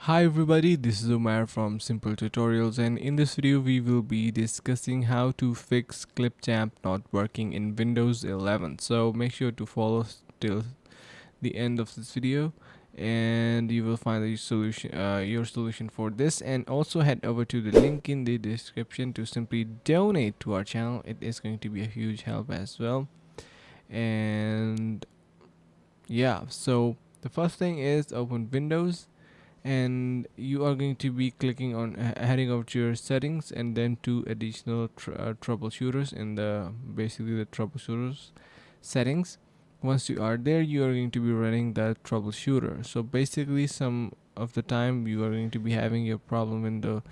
Hi everybody, this is Umar from Simple Tutorials, and in this video we will be discussing how to fix Clipchamp not working in Windows 11. So make sure to follow till the end of this video and you will find your solution for this, and also head over to the link in the description to simply donate to our channel. It is going to be a huge help as well. And yeah, so the first thing is open Windows, and you are going to be clicking on heading over to your settings and then two additional troubleshooters in the basically the troubleshooters settings. Once you are there, you are going to be running the troubleshooter. So basically some of the time you are going to be having your problem in the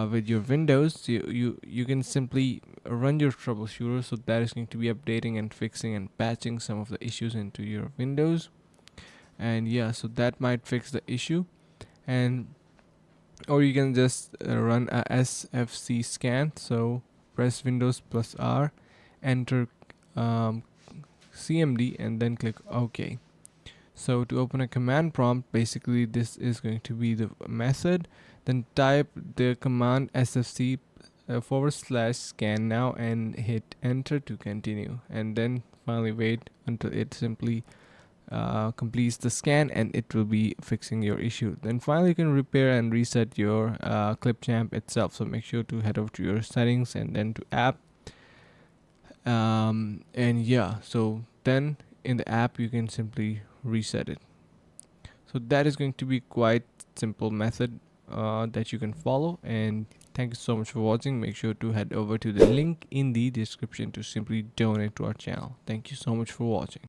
with your Windows. You can simply run your troubleshooter, so that is going to be updating and fixing and patching some of the issues into your Windows. And yeah, so that might fix the issue. And or you can just run a SFC scan. So press Windows plus R, enter CMD, and then click OK. So to open a command prompt, basically this is going to be the method. Then type the command SFC / scan now and hit enter to continue, and then finally wait until it simply completes the scan, and it will be fixing your issue. Then finally you can repair and reset your Clipchamp itself. So make sure to head over to your settings and then to app, and yeah, so then in the app you can simply reset it. So that is going to be quite simple method that you can follow. And thank you so much for watching. Make sure to head over to the link in the description to simply donate to our channel. Thank you so much for watching.